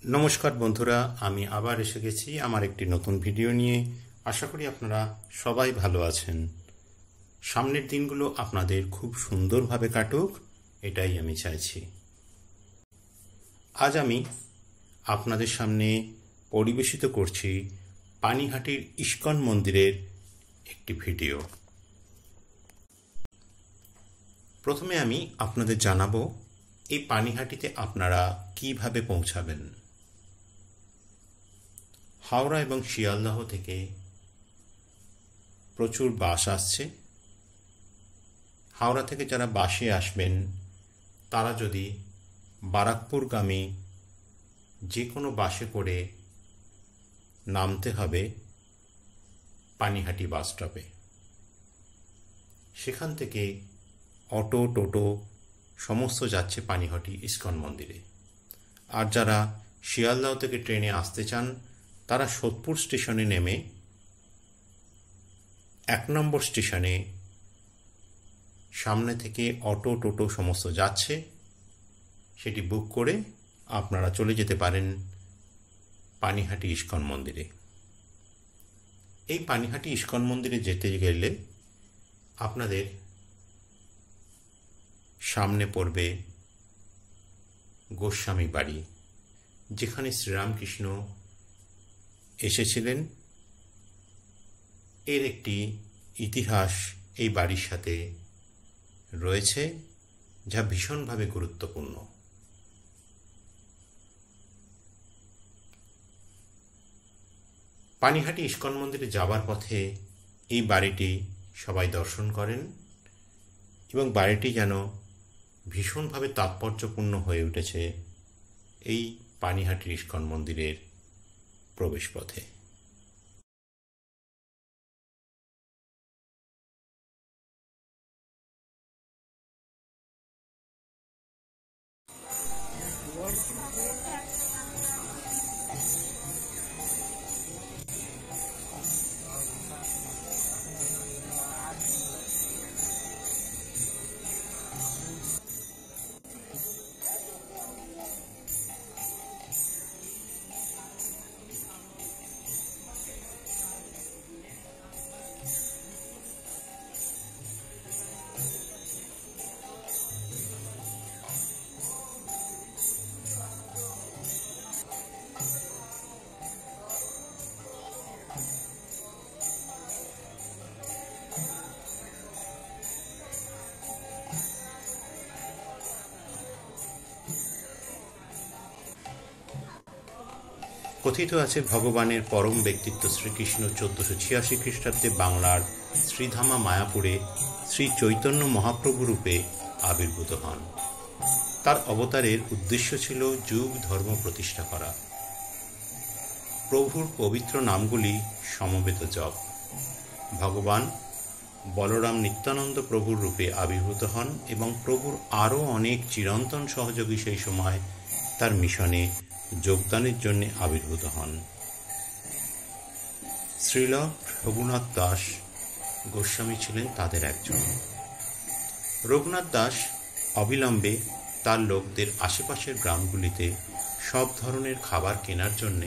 নমস্কার বন্ধুরা, আমি আবার এসে গেছি আমার একটি নতুন ভিডিও নিয়ে। আশা করি আপনারা সবাই ভালো আছেন। সামনের দিনগুলো আপনাদের খুব সুন্দরভাবে কাটুক, এটাই আমি চাইছি। আজ আমি আপনাদের সামনে পরিবেশিত করছি পানিহাটির ইস্কন মন্দিরের একটি ভিডিও। প্রথমে আমি আপনাদের জানাবো এই পানিহাটিতে আপনারা কিভাবে পৌঁছাবেন। হাওড়া এবং শিয়ালদহ থেকে প্রচুর বাস আসছে। হাওড়া থেকে যারা বাসে আসবেন তারা যদি বারাকপুরগামী যে কোনো বাসে করে নামতে হবে পানিহাটি বাস স্টপে। সেখান থেকে অটো টোটো সমস্ত যাচ্ছে পানিহাটি ইস্কন মন্দিরে। আর যারা শিয়ালদহ থেকে ট্রেনে আসতে চান তারা সোদপুর স্টেশনে নেমে 1 নম্বর স্টেশনে সামনে থেকে অটো টোটো সমস্ত যাচ্ছে, সেটি বুক করে আপনারা চলে যেতে পারেন পানিহাটি ইস্কন মন্দিরে। এই পানিহাটি ইস্কন মন্দিরে যেতে গেলে আপনাদের সামনে পড়বে গোস্বামী বাড়ি, যেখানে শ্রীরামকৃষ্ণ এসেছিলেন। এর একটি ইতিহাস এই বাড়ির সাথে রয়েছে যা ভীষণভাবে গুরুত্বপূর্ণ। পানিহাটি ইস্কন মন্দিরে যাবার পথে এই বাড়িটি সবাই দর্শন করেন এবং বাড়িটি যেন ভীষণভাবে তাৎপর্যপূর্ণ হয়ে উঠেছে এই পানিহাটির ইস্কন মন্দিরের প্রবেশপথে। কথিত আছে ভগবানের পরম ব্যক্তিত্ব শ্রীকৃষ্ণ 1486 খ্রিস্টাব্দে বাংলার শ্রীধামা মায়াপুরে শ্রী চৈতন্য মহাপ্রভু রূপে আবির্ভূত হন। তার অবতারের উদ্দেশ্য ছিল যুগ ধর্ম প্রতিষ্ঠা করা। প্রভুর পবিত্র নামগুলি সমবেত জপ। ভগবান বলরাম নিত্যানন্দ প্রভুর রূপে আবির্ভূত হন এবং প্রভুর আরও অনেক চিরন্তন সহযোগী সেই সময় তার মিশনে যোগদানের জন্য আবির্ভূত হন। শ্রীল রঘুনাথ দাস গোস্বামী ছিলেন তাদের একজন। রঘুনাথ দাস অবিলম্বে তার লোকদের আশেপাশের গ্রামগুলিতে সব ধরনের খাবার কেনার জন্য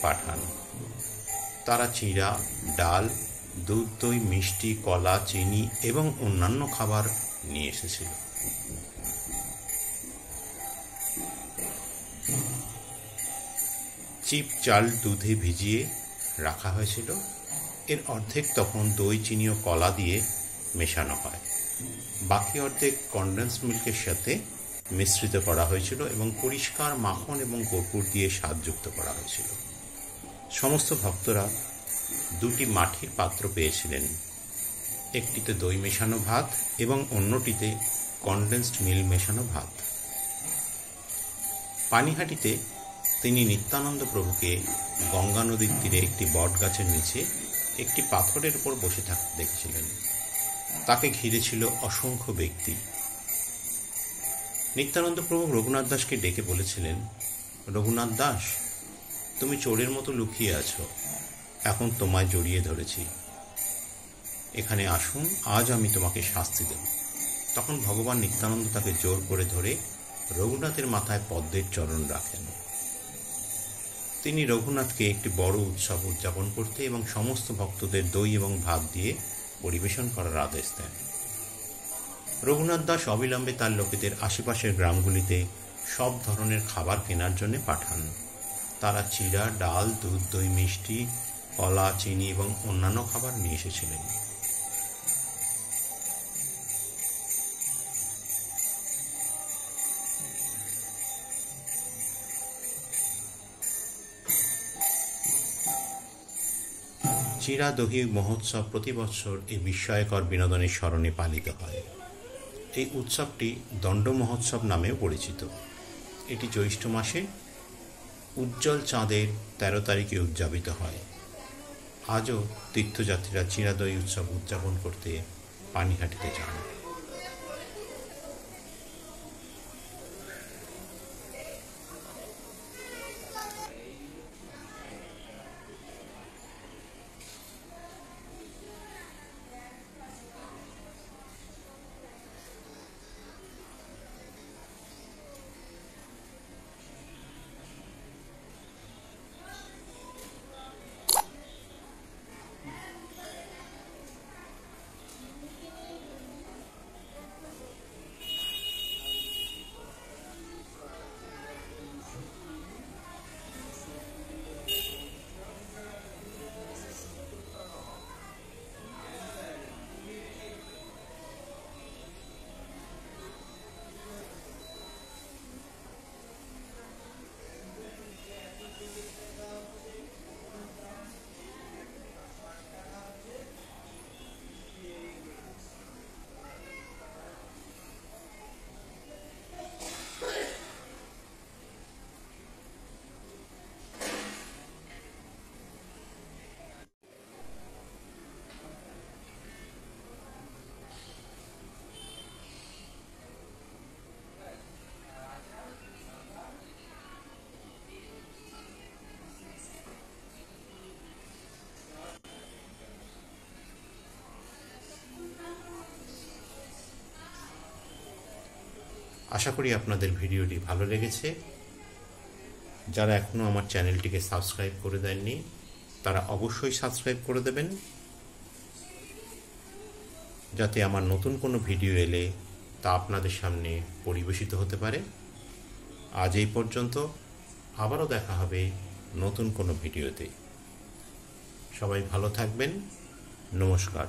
পাঠান। তারা চিঁড়া, ডাল, দুধ, দই, মিষ্টি, কলা, চিনি এবং অন্যান্য খাবার নিয়ে এসেছিল। চিপ চাল দুধে ভিজিয়ে রাখা হয়েছিল। এর অর্ধেক তখন দই, চিনি ও কলা দিয়ে মেশানো হয়। বাকি অর্ধেক কনডেন্স মিল্কের সাথে মিশ্রিত করা হয়েছিল এবং পরিষ্কার মাখন এবং কর্পূর দিয়ে স্বাদযুক্ত করা হয়েছিল। সমস্ত ভক্তরা 2টি মাটির পাত্র পেয়েছিলেন, একটিতে দই মেশানো ভাত এবং অন্যটিতে কনডেন্সড মিল্ক মেশানো ভাত। পানিহাটিতে তিনি নিত্যানন্দ প্রভুকে গঙ্গা নদীর তীরে একটি বট গাছের নিচে একটি পাথরের উপর বসে থাকতে দেখেছিলেন। তাকে ঘিরে ছিল অসংখ্য ব্যক্তি। নিত্যানন্দ প্রভু রঘুনাথ দাসকে ডেকে বলেছিলেন, রঘুনাথ দাস, তুমি চোরের মতো লুকিয়ে আছো, এখন তোমায় জড়িয়ে ধরেছি, এখানে আসুন, আজ আমি তোমাকে শাস্তি দেব। তখন ভগবান নিত্যানন্দ তাকে জোর করে ধরে রঘুনাথের মাথায় পদ্মের চরণ রাখেন। তিনি রঘুনাথকে একটি বড় উৎসব উদযাপন করতে এবং সমস্ত ভক্তদের দই এবং ভাত দিয়ে পরিবেশন করার আদেশ দেন। রঘুনাথ দাস অবিলম্বে তার লোকেদের আশেপাশের গ্রামগুলিতে সব ধরনের খাবার কেনার জন্য পাঠান। তারা চিড়া, ডাল, দুধ, দই, মিষ্টি, কলা, চিনি এবং অন্যান্য খাবার নিয়ে এসেছিলেন। চিড়া দহি মহোৎসব প্রতি বছর এই বিস্ময়কর বিনোদনের স্মরণে পালিত হয়। এই উৎসবটি দণ্ড মহোৎসব নামেও পরিচিত। এটি জ্যৈষ্ঠ মাসে উজ্জ্বল চাঁদের ১৩ তারিখে উদযাপিত হয়। আজও তীর্থযাত্রীরা চিড়া দই উৎসব উদযাপন করতে পানিহাটিতে যান। আশা করি আপনাদের ভিডিওটি ভালো লেগেছে। যারা এখনও আমার চ্যানেলটিকে সাবস্ক্রাইব করে দেননি তারা অবশ্যই সাবস্ক্রাইব করে দেবেন, যাতে আমার নতুন কোনো ভিডিও এলে তা আপনাদের সামনে পরিবেশিত হতে পারে। আজ এই পর্যন্ত, আবারও দেখা হবে নতুন কোনো ভিডিওতে। সবাই ভালো থাকবেন। নমস্কার।